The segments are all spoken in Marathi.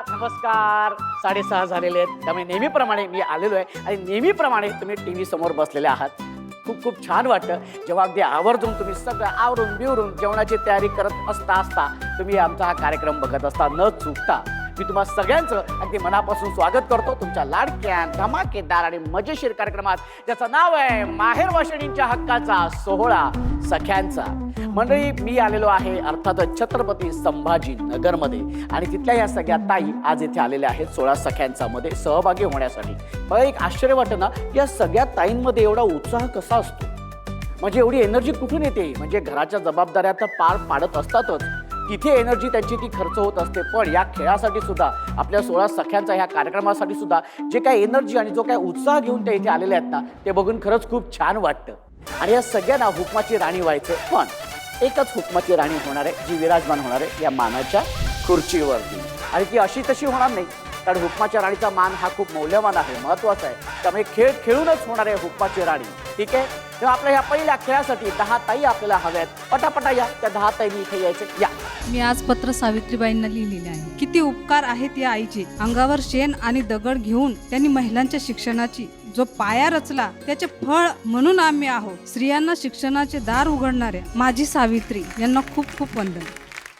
नमस्कार. 6:30 झालेले आहेत, त्यामुळे नेहमीप्रमाणे मी आलेलो आहे आणि नेहमीप्रमाणे तुम्ही टीव्ही समोर बसलेले आहात. खूप खूप छान वाटतं जेव्हा अगदी आवर्जून तुम्ही सगळं आवरून बिवरून जेवणाची तयारी करत असता तुम्ही आमचा हा कार्यक्रम बघत असता न चुकता. मी तुम्हा सगळ्यांचं अगदी मनापासून स्वागत करतो तुमच्या लाडक्या धमाकेदार आणि मजेशीर कार्यक्रमात, ज्याचं नाव आहे माहेर वाशिणींच्या हक्काचा सोहळा सख्यांचा. मंडळी, मी आलेलो आहे अर्थातच छत्रपती संभाजी नगरमध्ये आणि तिथल्या या सगळ्या ताई आज इथे आलेल्या आहेत 16 सख्यांचा मध्ये सहभागी होण्यासाठी. मला एक आश्चर्य वाटतं ना, या सगळ्या ताईंमध्ये एवढा उत्साह कसा असतो, म्हणजे एवढी एनर्जी कुठून येते? म्हणजे घराच्या जबाबदाऱ्या तर पार पाडत असतातच, तिथे एनर्जी त्यांची ती खर्च होत असते, पण या खेळासाठी सुद्धा आपल्या 16 सख्यांचा ह्या कार्यक्रमासाठी सुद्धा जे काही एनर्जी आणि जो काही उत्साह घेऊन ते इथे आलेले आहेत ना, ते बघून खरंच खूप छान वाटतं. आणि या सगळ्यांना हुकमाची राणी व्हायचं, पण एकच हुकमाची राणी होणार आहे जी विराजमान होणार आहे या मानाच्या खुर्चीवरती. आणि ती अशी तशी होणार नाही, कारण हुकमाच्या राणीचा मान हा खूप मौल्यवान आहे, महत्वाचा आहे. त्यामुळे खेळ खेळूनच होणार आहे हुकमाची राणी. ठीक आहे, तेव्हा आपल्या ह्या पहिल्या खेळासाठी 10 ताई आपल्याला हव्यात. पटापटा या, त्या 10 ताईंनी इथे यायचे. या. मी आज पत्र सावित्रीबाईंना लिहिलेले आहे. किती उपकार आहेत या आईचे, अंगावर शेण आणि दगड घेऊन त्यांनी महिलांच्या शिक्षणाची जो पाया रचला त्याचे फळ म्हणून आम्ही आहोत. स्त्रियांना शिक्षणाचे दार उघडणाऱ्या माझी सावित्री यांना खूप खूप वंदन.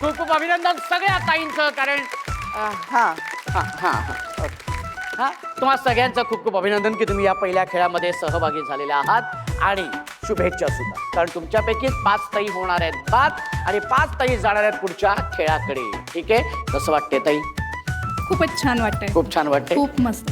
खूप खूप अभिनंदन सगळ्या ताईंचं. कारण हा तुम्हा सगळ्यांचं खूप खूप अभिनंदन की तुम्ही या पहिल्या खेळामध्ये सहभागी झालेले आहात आणि शुभेच्छा सुद्धा, कारण तुमच्यापैकी 5 ताई होणार आहेत बाद आणि 5 ताई जाणार आहेत पुढच्या खेळाकडे. ठीक आहे, कसं वाटते ताई? खूपच छान वाटतंय. खूप छान वाटते. खूप मस्त.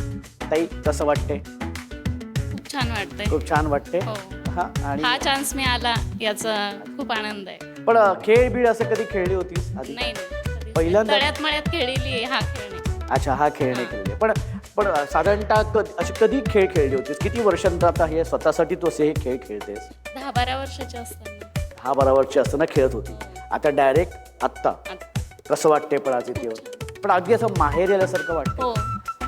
ताई कसं वाटते? खूप छान वाटतंय. खूप छान वाटते. हो. हा, आणि हा चान्स मिळाला याचा खूप आनंद आहे. पण खेळ बीळ असं कधी खेळली होतीस आधी? नाही नाही. पहिल्यांदा? तळ्यात मळ्यात खेळलेली आहे हा खेळ नाही. अच्छा, हा खेळ नाही खेळले. पण पण साधारणतः अशी कधी खेळ खेळली होतीस? किती वर्षांत आता हे स्वतःसाठी तू असे हे खेळ खेळतेस? 10-12 वर्षाची असताना. 10-12 वर्ष असताना खेळत होती, आता डायरेक्ट आत्ता कसं वाटते? पण आज इथे पण अगदी असं माहेर आल्यासारखं वाटतं. हो,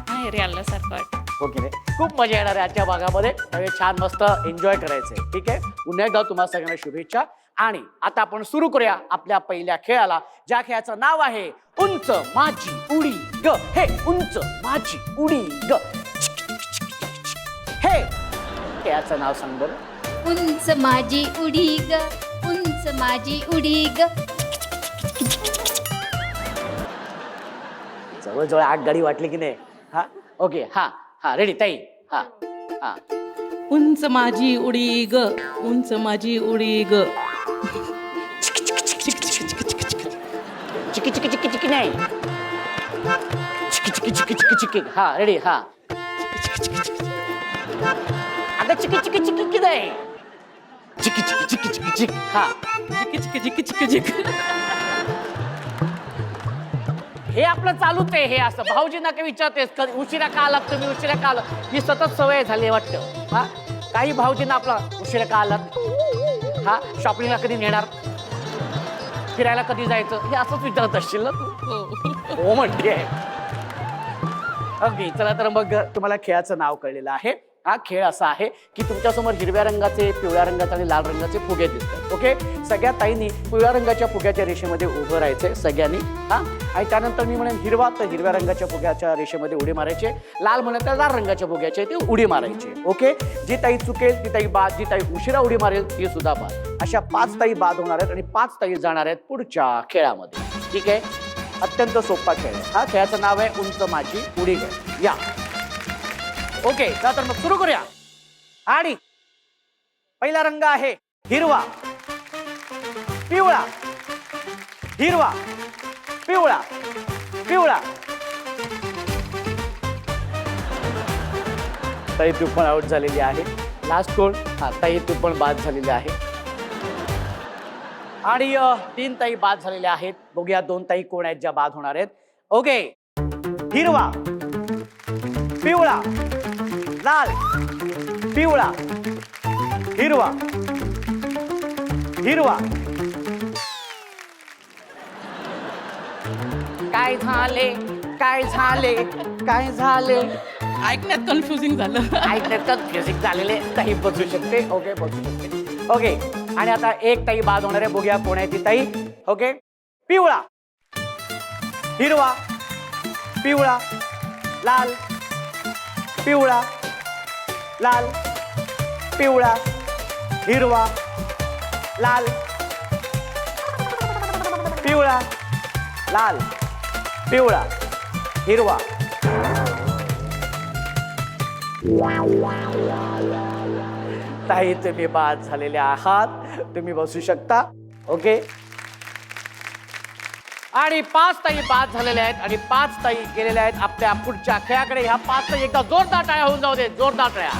माहेरी आल्यासारखं वाटतं. हो की नाही? खूप मजा येणार आहे आजच्या भागामध्ये, त्यामुळे छान मस्त एन्जॉय करायचंय. ठीक आहे, पुन्हा एकदा तुम्हाला सगळ्यांना शुभेच्छा. आणि आता आपण सुरू करूया आपल्या पहिल्या खेळाला, ज्या खेळाचं नाव आहे उंच माझी उडी ग. हे उंच माझी उडी ग. हे खेळाचं नाव सांग बरं. उंच माझी उडी ग, उंच माझी उडी ग. जवळजवळ आगगाडी वाटली की नाही? हा, ओके. हा हा, रेडी ताई? हा हा. उंच माझी उडी ग, उंच माझी उडी ग. चिकी चिकी चिकी चिकी नाही, चिकी चिकी चिकी चिकी चिकी. हा, रेडी? हा. आता चिकी चिकी चिकी की नाही, चिकी चिकी चिकी चिकी चिक. हा, चिक चिक चिक चिक चिक. हे आपलं चालूच आहे. हे असं भाऊजींना काही विचारतेस कधी उशिरा का आलात तुम्ही, उशिरा का आलात? ही सतत सवय झाली वाटतं. हा, काही भाऊजींना आपला उशिरा का आलात, हा, शॉपिंगला कधी नेणार, फिरायला कधी जायचं, हे असंच विचारत असशील ना तू? हो म्हणते. अगदी. चला तर मग तुम्हाला खेळाचं नाव कळलेलं आहे. हा खेळ असा आहे की तुमच्यासमोर हिरव्या रंगाचे, पिवळ्या रंगाचे आणि लाल रंगाचे फुगे दिसतात. ओके, सगळ्या ताईंनी पिवळ्या रंगाच्या फुग्याच्या रेषेमध्ये उभं राहायचे सगळ्यांनी. हा, आणि त्यानंतर मी म्हणेन हिरवा तर हिरव्या रंगाच्या फुग्याच्या रेषेमध्ये उडी मारायचे, लाल म्हणेन तर लाल रंगाच्या फुग्याचे ते उडी मारायचे. ओके, जी ताई चुकेल ती ताई बाद, जी ताई उशिरा उडी मारेल ती सुद्धा बाद. अशा 5 ताई बाद होणार आहेत आणि 5 ताई जाणार आहेत पुढच्या खेळामध्ये. ठीक आहे, अत्यंत सोपा खेळ आहे. हा खेळाचं नाव आहे उंच माझी उडी ग. या. ओके, तर मग सुरू करूया. आणि पहिला रंग आहे हिरवा, पिवळा, हिरवा, पिवळा, पिवळा. ताई तू पण आउट झालेली आहे. लास्ट कोण? हा, ताई तू पण बाद झालेली आहे. आणि 3 ताई बाद झालेल्या आहेत. बघूया 2 ताई कोण आहेत ज्या बाद होणार आहेत. ओके, हिरवा, पिवळा, लाल, पिवळा, हिरवा, हिरवा. काय झाले, काय झाले, काय झाले? ऐकण्यात कन्फ्युजिंग झालं. ऐकण्यात म्युझिक झालेले ताई बसू शकते. ओके, बसू शकते. ओके, आणि आता 1 ताई बाद होणार आहे. बघूया कोण आहे ती ताई. ओके, पिवळा, हिरवा, पिवळा लाल पिवळा लाल पिवळा हिरवा लाल पिवळा लाल पिवळा हिरवा. ताई तुम्ही बाद झालेले आहात, तुम्ही बसू शकता. ओके. आणि 5 ताई बाद झालेल्या आहेत आणि 5 ताई गेलेल्या आहेत आपल्या पुढच्या खेळाकडे. ह्या 5 ताई एकदा जोरदार टाळ्या होऊन जाऊ दे, जोरदार टाळ्या.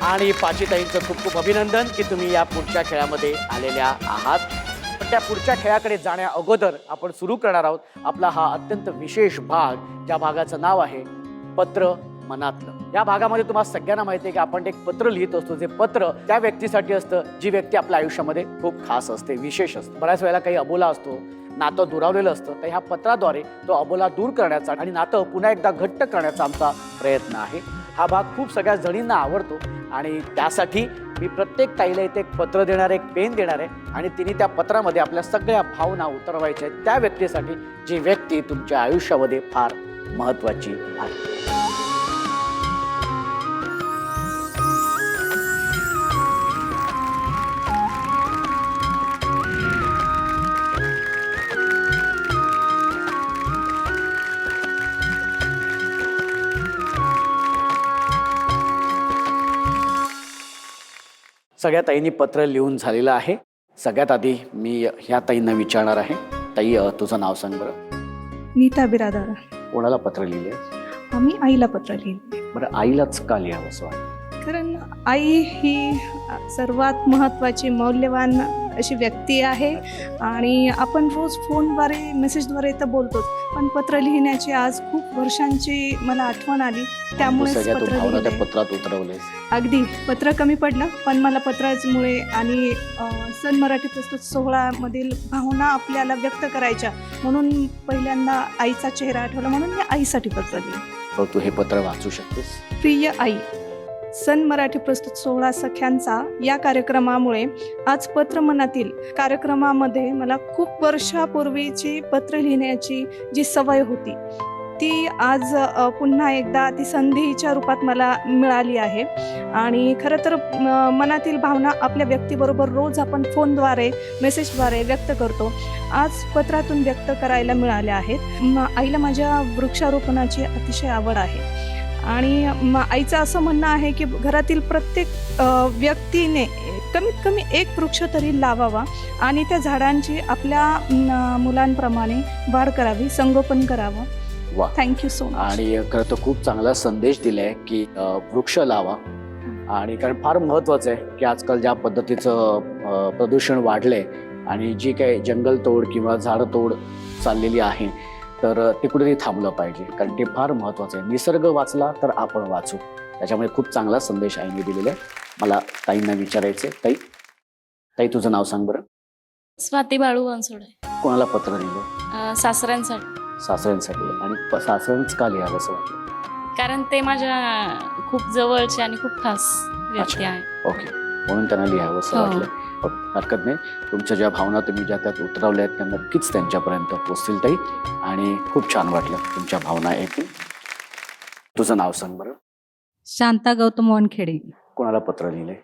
आणि 5 ताईंचं खूप खूप अभिनंदन की तुम्ही या पुढच्या खेळामध्ये आलेल्या आहात. पण त्या पुढच्या खेळाकडे जाण्या अगोदर आपण सुरू करणार आहोत आपला हा अत्यंत विशेष भाग, ज्या भागाचं नाव आहे पत्र मनातलं. या भागामध्ये तुम्हाला सगळ्यांना माहिती आहे की आपण एक पत्र लिहित असतो. जे पत्र त्या व्यक्तीसाठी असतं जी व्यक्ती आपल्या आयुष्यामध्ये खूप खास असते, विशेष असते. बऱ्याच वेळेला काही अबोला असतो, नातं दुरावलेलं असतं. तर ह्या पत्राद्वारे तो अबोला दूर करण्याचा आणि नातं पुन्हा एकदा घट्ट करण्याचा आमचा प्रयत्न आहे. हा भाग खूप सगळ्या जणींना आवडतो आणि त्यासाठी मी प्रत्येक ताईला इथे एक पत्र देणार आहे, एक पेन देणार आहे आणि तिने त्या पत्रामध्ये आपल्या सगळ्या भावना उतरवायच्या आहेत त्या व्यक्तीसाठी जी व्यक्ती तुमच्या आयुष्यामध्ये फार महत्त्वाची आहे. सगळ्या ताईंनी पत्र लिहून झालेलं आहे. सगळ्यात आधी मी ह्या ताईंना विचारणार आहे. ताई, तुझं नाव सांग बरं. नीता बिरादार. कोणाला पत्र लिहिले? आम्ही आईला पत्र लिहिले. बरं, आईलाच का लिहावं असं वाटतं? कारण आई ही सर्वात महत्त्वाची मौल्यवान अशी व्यक्ती आहे आणि आपण रोज फोनद्वारे मेसेजद्वारे तर बोलतोच, पण पत्र लिहिण्याची आज खूप वर्षांची मला आठवण आली, त्यामुळे सगळ्या तू पत्र भावना त्या लिहिले. पत्रात उतरवलेस. अगदी पत्र कमी पडलं, पण मला पत्रामुळे आणि सन मराठी प्रस्तुत सोहळ्यामधील भावना आपल्याला व्यक्त करायच्या म्हणून पहिल्यांदा आईचा चेहरा आठवला, म्हणून मी आईसाठी पत्र लिहिलं. हो, तू हे पत्र वाचू शकतेस? प्रिय आई, सन मराठी प्रस्तुत सोहळा सख्यांचा या कार्यक्रमामुळे आज पत्र मनातील कार्यक्रमामध्ये मला खूप वर्षापूर्वीची पत्र लिहिण्याची जी सवय होती ती आज पुन्हा एकदा ती संधीच्या रूपात मला मिळाली आहे. आणि खरं तर मनातील भावना आपल्या व्यक्तीबरोबर रोज आपण फोनद्वारे मेसेजद्वारे व्यक्त करतो, आज पत्रातून व्यक्त करायला मिळाल्या आहेत. आईला माझ्या वृक्षारोपणाची अतिशय आवड आहे आणि आईचं असं म्हणणं आहे की घरातील प्रत्येक व्यक्तीने कमीत कमी एक वृक्ष तरी लावावा आणि त्या झाडांची आपल्या मुलांप्रमाणे वाढ करावी, संगोपन करावं. वा, थँक्यू सो मच. आणि खरं तर खूप चांगला संदेश दिलाय की वृक्ष लावा. आणि कारण फार महत्त्वाचं आहे की आजकाल ज्या पद्धतीचं प्रदूषण वाढलंय आणि जी काही जंगलतोड किंवा झाडतोड चाललेली आहे तर ते कुठेतरी थांबलं पाहिजे, कारण ते फार महत्त्वाचं आहे. निसर्ग वाचला तर आपण वाचू. त्याच्यामुळे खूप चांगला संदेश आईने दिलेला आहे. मला ताईंना विचारायचं आहे. ताई, तुझं नाव सांग बरं. स्वाती बाळू बनसोडे. कोणाला पत्र लिहिलं? सासऱ्यांसाठी. सासऱ्यांसाठी. आणि सासऱ्यांच का लिहावं असं वाटलं? कारण ते माझ्या खूप जवळचे आणि खूप खास व्यक्ती आहे. ओके, म्हणून त्यांना लिहावं असं हो. वाटलं. हरकत नाही. तुमच्या ज्या भावना तुम्ही ज्या त्यात उतरवल्या आहेत त्या नक्कीच त्यांच्यापर्यंत पोचतील ताई. आणि खूप छान वाटलं तुमच्या भावना ऐकून. तुझं नाव सांग बरं. शांता गौतम वानखेडे. कोणाला पत्र लिहिलंय?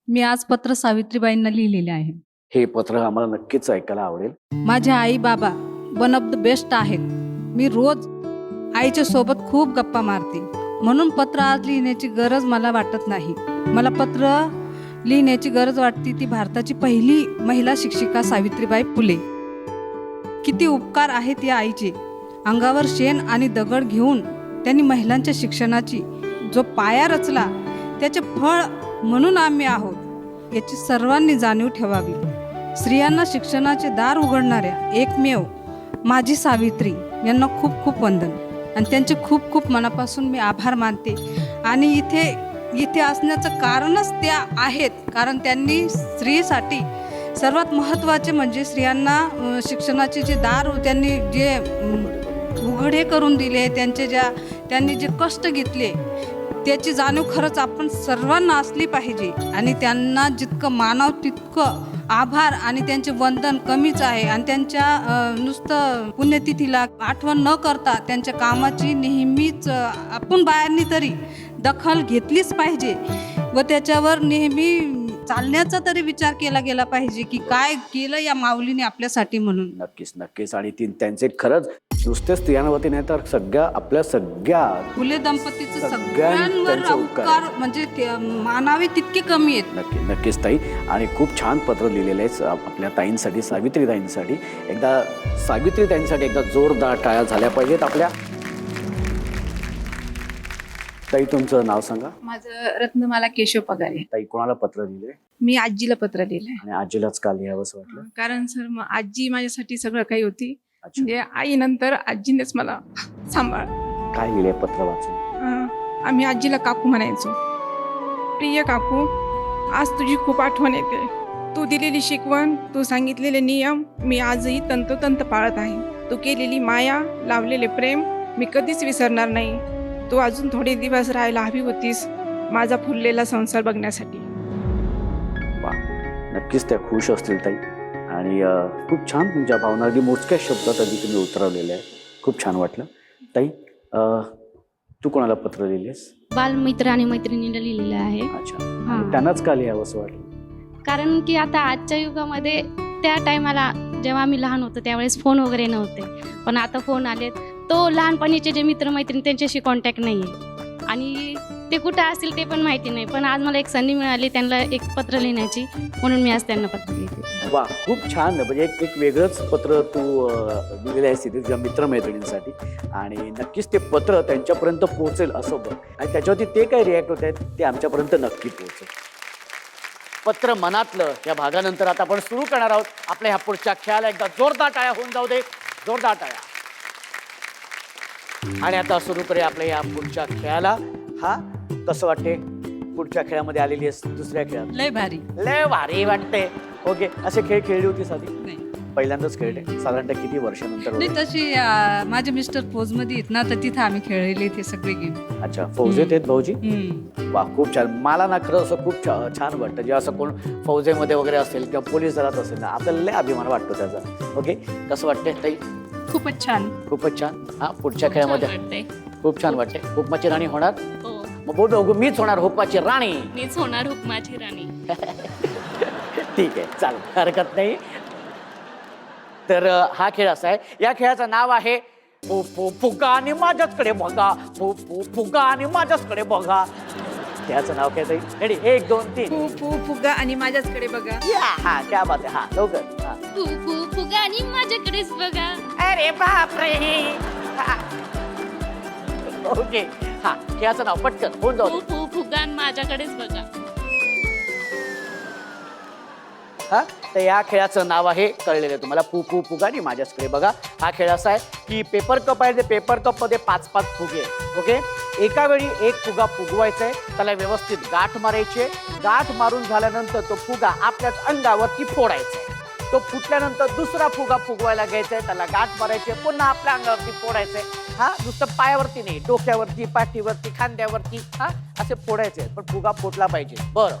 मी आज पत्र सावित्रीबाईंना लिहिलेले आहे. हे पत्र आम्हाला नक्कीच ऐकायला आवडेल. माझे आई बाबा वन ऑफ द बेस्ट आहेत. मी रोज आईच्या सोबत खूप गप्पा मारते, म्हणून पत्र आज लिहिण्याची गरज मला वाटत नाही. मला पत्र लिहिण्याची गरज वाटते ती भारताची पहिली महिला शिक्षिका सावित्रीबाई फुले. किती उपकार आहेत या आईचे. अंगावर शेण आणि दगड घेऊन त्यांनी महिलांच्या शिक्षणाची जो पाया रचला त्याचे फळ म्हणून आम्ही आहोत याची सर्वांनी जाणीव ठेवावी. स्त्रियांना शिक्षणाचे दार उघडणाऱ्या एकमेव माझी सावित्री यांना खूप खूप वंदन आणि त्यांचे खूप खूप मनापासून मी आभार मानते. आणि इथे असण्याचं कारणच त्या आहेत, कारण त्यांनी स्त्रीसाठी सर्वात महत्त्वाचे म्हणजे स्त्रियांना शिक्षणाचे जे दार त्यांनी जे उघडे करून दिले, त्यांनी जे कष्ट घेतले त्याची जाणीव खरंच आपण सर्वांना असली पाहिजे. आणि त्यांना जितकं मानावं तितकं आभार आणि त्यांचे वंदन कमीच आहे आणि त्यांच्या नुसतं पुण्यतिथीला आठवण न करता त्यांच्या कामाची नेहमीच आपण बायांनी तरी दखल घेतलीच पाहिजे व त्याच्यावर नेहमी चालण्याचा तरी विचार केला गेला पाहिजे की काय केलं या माऊलीने आपल्यासाठी म्हणून. नक्कीच नक्कीच. आणि त्यांचे खरंच नुसते स्त्रियांवरती नाही तर आपल्या सगळ्या फुले दंपतीचं सगळ्यांवर सगळ्यांवर उपकार म्हणजे मानावे तितके कमी आहेत. नक्कीच ताई. आणि खूप छान पत्र लिहिलेलं आहे आपल्या ताईंसाठी, सावित्री ताईंसाठी. सावित्री ताईंसाठी एकदा जोरदार टाळ्या झाल्या पाहिजेत आपल्या. ताई तुमचं नाव सांगा. माझं रत्नमाला केशव पगारे. ताई कोणाला पत्र लिहिले? मी आजीला पत्र लिहिलंय. आणि आजीलाच का लिहावंसं वाटलं? कारण सर मग आजी माझ्यासाठी सगळं काही होती. अच्छा. म्हणजे आईनंतर आजीनेच मला सांभाळ. काय लिहिले पत्र वाचून? आम्ही आजीला काकू म्हणायचो. प्रिय काकू, आज तुझी खूप आठवण येते. तू दिलेली शिकवण, तू सांगितलेले नियम मी आजही तंतोतंत पाळत आहे. तू केलेली माया, लावलेले प्रेम मी कधीच विसरणार नाही. तू अजून थोडे दिवस राहायला हवी होतीस माझा फुललेला संसार बघण्यासाठी. वा, नक्कीच त्या खुश असतील ताई. आणि खूप छान तुमच्या भावना अगदी मोजक्या शब्दात आधी तुम्ही उतरवलेल्या आहे. खूप छान वाटलं. ताई तू कोणाला पत्र लिहिलेस? बालमित्र आणि मैत्रिणीला लिहिलेलं आहे. अच्छा. हां. आणि त्यांनाच का लिहावं असं वाटलं? कारण की आता आजच्या युगामध्ये त्या टायमाला जेव्हा आम्ही लहान होतो त्यावेळेस फोन वगैरे नव्हते, पण आता फोन आलेत. तो लहानपणीचे जे मित्रमैत्रिणी त्यांच्याशी कॉन्टॅक्ट नाही आहे आणि ते कुठं असतील ते पण माहिती नाही. पण आज मला एक संधी मिळाली त्यांना एक पत्र लिहिण्याची, म्हणून मी आज त्यांना पत्र लिहिते. वा, खूप छान. म्हणजे एक वेगळंच पत्र तू लिहिलेलं आहेस तिथे तुझ्या मित्रमैत्रिणींसाठी. आणि नक्कीच ते पत्र त्यांच्यापर्यंत पोहोचेल असं बघ. आणि त्याच्यावरती ते काय रिॲक्ट होत आहेत ते आमच्यापर्यंत नक्की पोहोचेल. पत्र मनातलं या भागानंतर आता आपण सुरू करणार आहोत आपल्या ह्या पुढच्या खेळाला. एकदा जोरदार टाळ्या होऊन जाऊ दे, जोरदार टाळ्या. आणि आता सुरू करूया आपल्या या पुढच्या खेळाला. हा कसं वाटते पुढच्या खेळामध्ये आलेली आहेस? दुसऱ्या खेळात लय भारी. लय भारी वाटते. ओके. असे खेळ खेळली होती आधी? नाही पहिल्यांदाच खेळले. साधारणतः किती वर्षानंतर? नाही तशी माझे मिस्टर फौजमध्ये आहेत ना, तर तिथं आम्ही खेळलेले ते सगळे गेम. अच्छा. फौजेत आहेत भाऊजी? वा, खूप छान. मला ना खरं असं खूप छान वाटतं जेव्हा असं कोण फौजेमध्ये वगैरे असेल किंवा पोलीस दलात असेल ना, आपल्याला लय अभिमान वाटतो त्याचा. ओके. कसं वाटतंय ताई? खूपच छान. खूपच छान. हा पुढच्या खेळामध्ये खूप छान वाटते. हुकमाची राणी होणार? हो, मग बोल बघू, मीच होणार हुकमाची राणी. मीच होणार हुकमाची राणी. ठीक आहे, चालेल, हरकत नाही. तर हा खेळ असा आहे. या खेळाचं नाव आहे फुगा आणि माझ्याचकडे बघा. फुगा आणि माझ्याचकडे बघा. खेळाचं नाव काय ताई? रेडी? 1 2 3. फुगा आणि माझ्याचकडे बघा. हा, क्या बात आहे. हा, लवकर. हा. फुगा आणि माझ्याकडेच बघा. अरे बापरे. ओके. हा, खेळाचं नाव पटकन होऊन जाऊ. फुगा आणि माझ्याकडेच बघा. हा, तर या खेळाचं नाव आहे, कळलेलं आहे तुम्हाला, फुगा आणि माझ्याचकडे बघा. हा खेळ असा आहे की पेपर कप आहे. पेपर कप मध्ये 5-5 फुगे. ओके. एका वेळी एक फुगा फुगवायचा आहे. त्याला व्यवस्थित गाठ मारायची आहे. गाठ मारून झाल्यानंतर तो फुगा आपल्याच अंगावरती फोडायचा आहे. तो फुटल्यानंतर दुसरा फुगा फुगवायला घ्यायचा आहे. त्याला गाठ मारायची आहे. पुन्हा आपल्या अंगावरती फोडायचं आहे. हा, नुसतं पायावरती नाही, डोक्यावरती, पाठीवरती, खांद्यावरती, हा, असे फोडायचे. पण फुगा फोडला पाहिजे. बरं,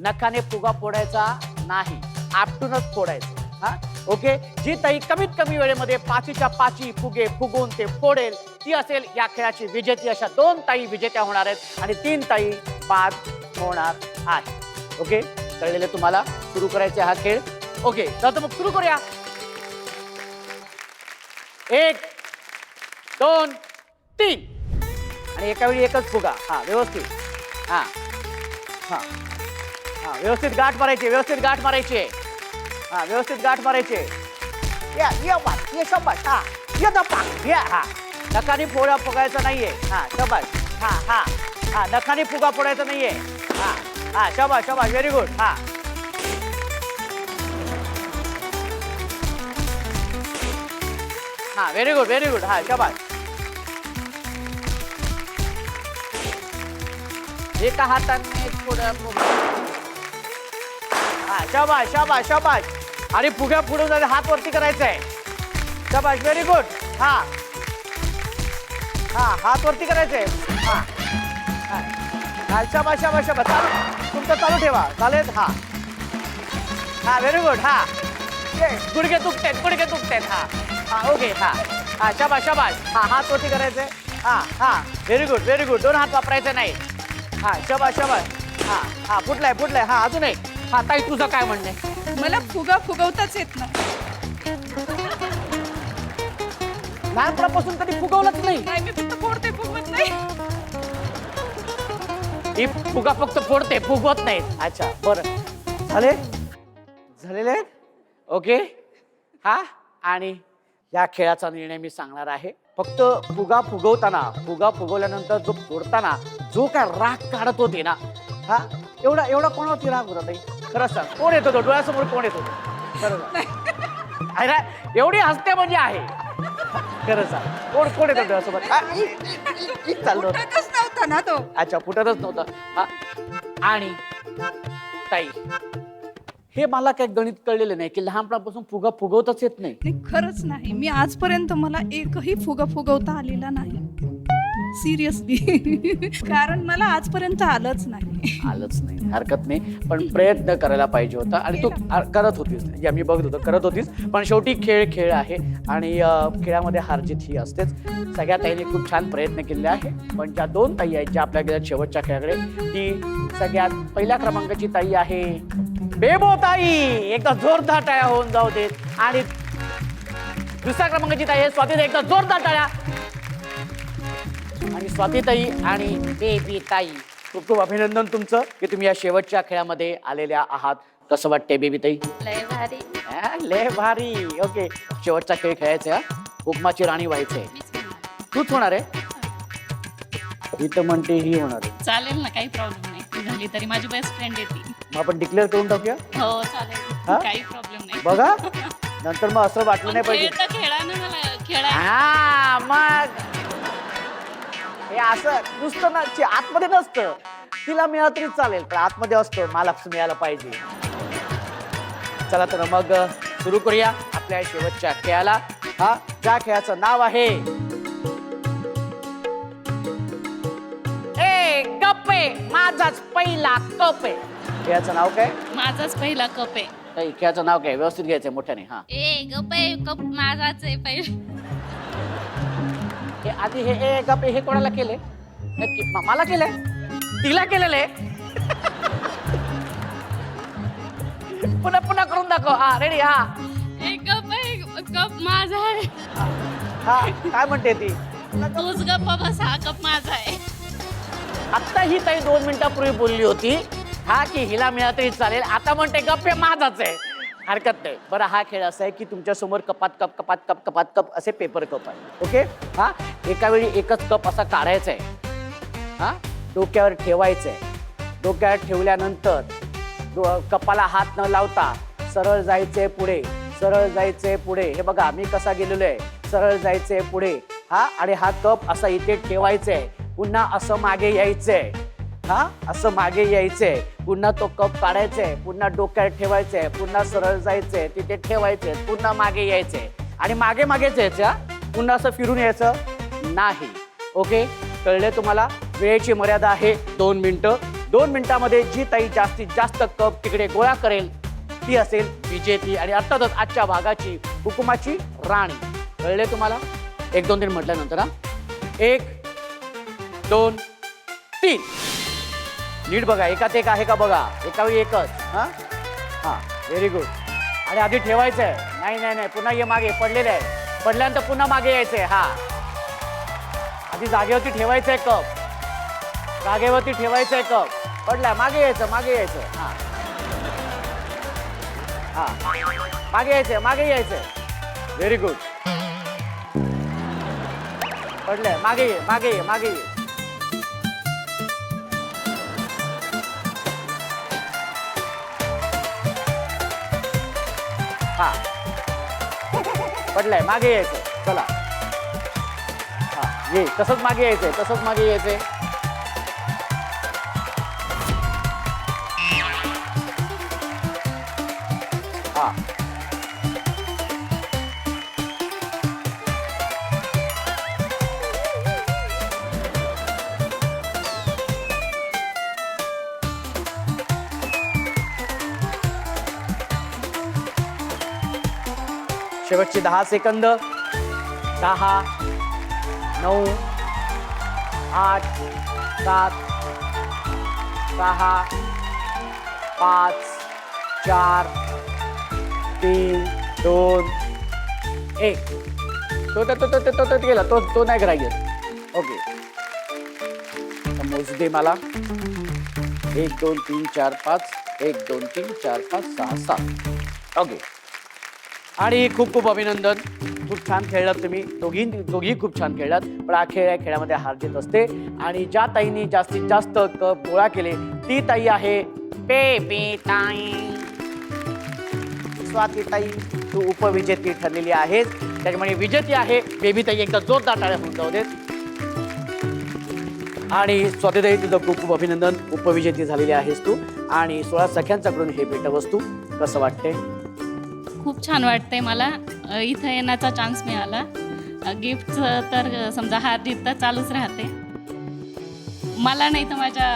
नखाने फुगा फोडायचा नाही, आपटूनच फोडायचं. हा, ओके. जी ताई कमीत कमी वेळेमध्ये 5च्या 5 फुगे फुगवून ते फोडेल ती असेल या खेळाची विजेती. अशा 2 ताई विजेत्या होणार आहेत आणि 3 ताई बाद होणार आहेत. ओके, कळलेलं तुम्हाला? सुरू करायचा हा खेळ. ओके, तर मग सुरू करूया. 1 2 3. आणि एका वेळी एकच फुगा. हा, व्यवस्थित. हा हा हा, व्यवस्थित गाठ मारायची. व्यवस्थित गाठ मारायची. हा, व्यवस्थित गाठ मारायची. या बात, ये शाबाश. हा, ये दपा. या. हा, नखाने फुगा फोडायचा नाहीये. हा, शाबाश. हा हा हा, नखाने फुगा फोडायचा नाहीये. हा हा, शाबाश शाबाश, व्हेरी गुड. हा हा, व्हेरी गुड व्हेरी गुड. हा, शाबाश. एका हाताने पुढं. हा, शाबाश शाबाश शाबाश. आणि फुग्या पुढून जायला हात वरती करायचा आहे. शाबाश, व्हेरी गुड. हा हा, हात वरती करायचंय. हा हा, शाबाश शाबाश शाबाश. चालू, तुमचं चालू ठेवा. चालेल. हा हा व्हेरी गुड. हा गुडघे दुखतेत. हा ओके. हा शाबाश. हा हात वरती करायचे. हा व्हेरी गुड. दोन हात वापरायचे नाही. हा शाबाश. हा फुटलाय. हा अजून एक. हा ताई तुझं काय म्हणणं आहे? मला फुगा फुगवताच येत नाही. लहानपणापासून कधी फुगवलंच नाही. नाही, मी फक्त फोडते, फुगवत नाही. ही फुगा फक्त फोडते, फुगवत नाही. अच्छा बरं झालेले ओके. हा आणि या खेळाचा निर्णय मी सांगणार आहे. फक्त फुगा फुगवल्यानंतर जो फोडताना जो काय राग काढत होते ना, हा एवढा कोणावरती राग होता ताई? खरंच सांग, कोण येतो तो डोळ्यासमोर? कोण येतो? खरं अरे एवढी हसते म्हणजे आहे. खरं सांग, कोण येतो डोळ्यासमोर? चाललो फुटतच नव्हता ना तो. अच्छा फुटतच नव्हता. हा आणि ताई हे मला काही गणित कळलेलं नाही की लहानपणापासून फुगा फुगवताच येत नाही. नाही, खरंच नाही. मी आजपर्यंत मला एकही फुगा फुगवता आलेला नाही. सिरियसली. कारण मला आजपर्यंत आलंच नाही. हरकत नाही, पण प्रयत्न करायला पाहिजे होता आणि तू करत होतीस. जे आम्ही बघत होतो करत होतीस. पण शेवटी खेळ आहे आणि खेळामध्ये हारजीत ही असतेच. सगळ्या ताईने खूप छान प्रयत्न केले आहे. पण ज्या दोन ताई आहेत ज्या आपल्या गेल्या शेवटच्या खेळाकडे, ती सगळ्यात पहिल्या क्रमांकाची ताई आहे बेबो ताई. एकदा जोरदार टाळ्या होऊन जाऊ देत. आणि दुसऱ्या क्रमांकाची ताई आहे स्वाती ताई. एकदा जोरदार टाळ्या. आणि स्वाती ताई आणि बेबी ताई, खूप खूप अभिनंदन तुमचं की तुम्ही या शेवटच्या खेळामध्ये आलेल्या आहात. कसं वाटतंय बेबी ताई? लय भारी. लय भारी. ओके, शेवटचा खेळ खेळायचा. उपमाची राणी व्हायचंय. तूच होणार आहे? ही तर म्हणते ही होणार आहे. चालेल ना, काही प्रॉब्लेम नाही. ती झाली तरी माझी बेस्ट फ्रेंड आहे ती. मग आपण डिक्लेअर करून टाकूया. हो चालेल, हा? काही प्रॉब्लेम नाही. बघा नंतर मग असं वाटलं नाही पाहिजे. खेळा ना, मला खेळा. हा मग हे असं नुसतं ना आतमध्ये नसतं. तिला मिळालं तरी चालेल, पण आतमध्ये असतं मला मिळालं पाहिजे. चला तर मग सुरू करूया आपल्या शेवटच्या खेळाला. हा ज्या खेळाचं नाव आहे ए गप्पे माझाच पहिला कप आहे. खेळाचं नाव काय? माझाच पहिला कप आहे. ताई खेळाचं नाव काय? व्यवस्थित घ्यायचंय मोठ्याने. हा ए गप्पे कप माझाच आहे पहिला. हे आधी हे गप्पे हे कोणाला केले? नक्की मला केलंय? तिला केलेलं आहे? पुन्हा करून दाखव. हा रेडी. हा कप माझा आहे. हा काय म्हणते ती? तूच गप्पा बस, हा कप माझा आहे. आता ही ताई 2 मिनिटापूर्वी बोलली होती हा की हिला मिळालं तरी चालेल. आता म्हणते गप्पे माझाच आहे. हरकत नाही. बरं, हा खेळ असा आहे की तुमच्या समोर कपात कप असे पेपर कप आहे. ओके. हा एका वेळी एकच कप असा काढायचा आहे. हा डोक्यावर ठेवायचं आहे. डोक्यावर ठेवल्यानंतर कपाला हात न लावता सरळ जायचंय पुढे. हे बघा मी कसा गेलेलो आहे. सरळ जायचंय पुढे. हा आणि हा कप असा इथे ठेवायचा आहे. पुन्हा असं मागे यायचंय. हा असं मागे यायचंय. पुन्हा तो कप काढायचाय. पुन्हा डोक्यावर ठेवायचंय. पुन्हा सरळ जायचंय, तिथे ठेवायचंय. पुन्हा मागे यायचंय आणि मागेच यायचं. पुन्हा असं फिरून यायचं नाही. ओके, कळले तुम्हाला? वेळेची मर्यादा आहे 2 मिनिटं. 2 मिनिटामध्ये जी ताई जास्तीत जास्त कप तिकडे गोळा करेल ती असेल विजेती आणि अर्थातच आजच्या भागाची हुकुमाची राणी. कळले तुम्हाला? 1 2 3 म्हटल्यानंतर हा 1 2 3. नीट बघा, एकात एक आहे का बघा. एका वेळी एकच. हा हा व्हेरी गुड. आणि आधी ठेवायचंय. नाही पुन्हा ये मागे. पडलेलं आहे. पडल्यानंतर पुन्हा मागे यायचंय. हा आधी जागेवरती ठेवायचंय कप. जागेवरती ठेवायचंय कप. पडला मागे यायचं. हा हा मागे यायचंय. Very good. पडलंय मागे ये. हा पडलंय मागे यायचं. चला हा ये तसंच मागे यायचंय. हा शेवटची 10 सेकंद. 10, 9, 8, 7, 6, 5, 4, 3, 2, 1. तो गेला. तो नाही ग्राह्य. ओके, मोजू दे मला. 1 2 3 4 5. 1 2 3 4 5 6 7. ओके. आणि खूप खूप अभिनंदन. खूप छान खेळलात तुम्ही दोघी खूप छान खेळलात. पण हा खेळ, या खेळामध्ये हार जीत असते. आणि ज्या ताईंनी जास्तीत जास्त कप गोळा केले ती ताई आहे बेबी ताई. स्वाती ताई, तू उपविजेती ठरलेली आहेस. त्याच्यामुळे विजेती आहे बेबी ताई. एकदा जोरदार टाळ्या होऊन जाऊ देत. आणि स्वातीताई, तुझं खूप खूप अभिनंदन. उपविजेती झालेली आहेस तू. आणि 16 सख्यांच्याकडून हे भेटवस्तू. कसं वाटते? खूप छान वाटतंय मला. इथं येण्याचा चान्स मिळाला. गिफ्टचं तर समजा हार जीत तर चालूच राहते. मला नाही तर माझ्या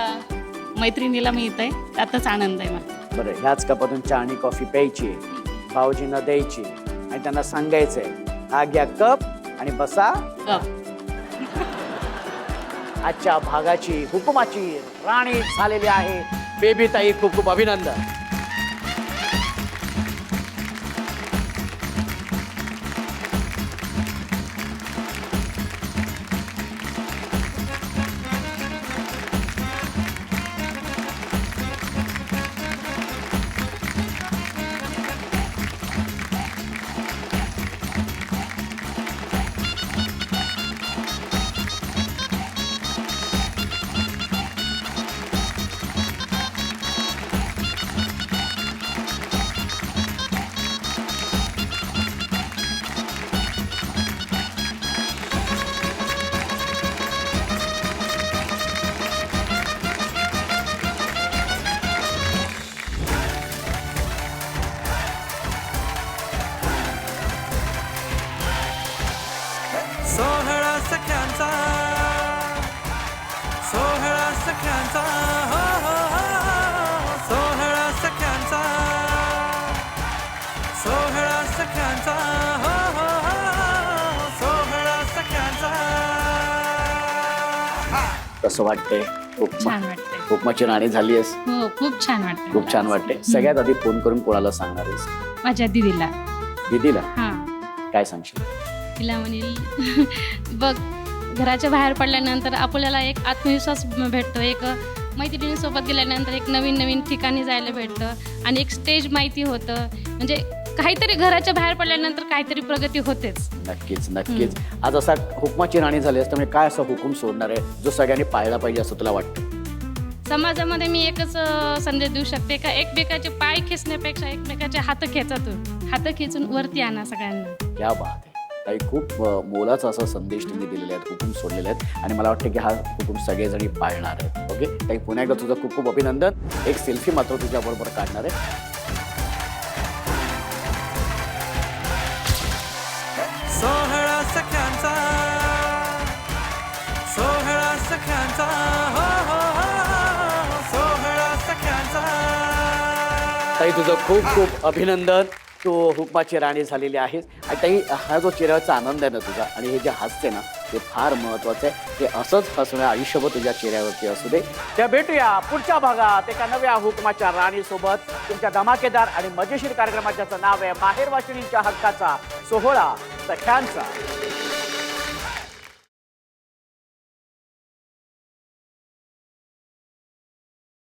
मैत्रिणीला मिळतंय, त्यातच आनंद आहे मला. बरं, ह्याच कपातून चहा आणि कॉफी प्यायची, भाऊजींना द्यायची आणि त्यांना सांगायचंय, हा घ्या कप आणि बसा. आजच्या भागाची, हुकुमाची राणी झालेली आहे बेबी ताई. खूप खूप अभिनंदन. सोहळा सख्यांचा, सोहळा सख्यांचा, हो हो हो, सोहळा सख्यांचा, सोहळा सख्यांचा, हो हो हो, सोहळा सख्यांचा. कसं वाटतंय? छान वाटतंय. हुकमाची राणी झाली आहेस. हो, खूप छान वाटतंय. खूप छान वाटते. सगळ्यात आधी फोन करून कोणाला सांगणार आहेस? माझ्या दिदीला. दीदीला हां, काय सांगशील? तिला म्हणेल बघ, घराच्या बाहेर पडल्यानंतर आपल्याला एक आत्मविश्वास भेटतो. एक मैत्रिणींसोबत गेल्यानंतर एक नवीन नवीन ठिकाणी जायला भेटतं आणि एक स्टेज माहिती होतं. म्हणजे काहीतरी घराच्या बाहेर पडल्यानंतर काहीतरी प्रगती होतेच. नक्कीच नक्कीच. आज असा हुकमाची राणी झाली असते म्हणजे काय असा हुकूम सोडणार आहे जो सगळ्यांनी पाळला पाहिजे असं तुला वाटतं? समाजामध्ये मी एकच संदेश देऊ शकते का एकमेकाचे पाय खेचण्यापेक्षा एकमेकाचे हात खेचा. तू हात खेचून वरती आणा सगळ्यांना. क्या बात आहे ताई. खूप मोलाचा असा संदेश तुम्ही दिलेले आहेत, हुकूम सोडलेले आहेत आणि मला वाटतं की हा हुकूम सगळेजणी पाळणार आहेत. ओके ताई, पुन्हा एकदा तुझं खूप खूप अभिनंदन. एक सेल्फी मात्र तुझ्याबरोबर काढणार आहे. सोहळा सख्यांचा, सोहळा सख्यांचा, हो हो हो, सोहळा सख्यांचा. ताई, तुझं खूप खूप अभिनंदन. तू हुकमाची राणी झालेली आहेस. आणि ताई, हा जो चेहऱ्याचा आनंद आहे ना तुझा, आणि हे जे हास्य ना, ते फार महत्वाचं आहे. ते असंच हसणं आयुष्यभर तुझ्या चेहऱ्यावरती असू दे. त्या भेटूया पुढच्या भागात एका नव्या हुकमाच्या राणीसोबत. तुमच्या धमाकेदार आणि मजेशीर कार्यक्रमाच्याचं नाव आहे माहेर वाशिणींच्या हक्काचा सोहळा सख्यांचा.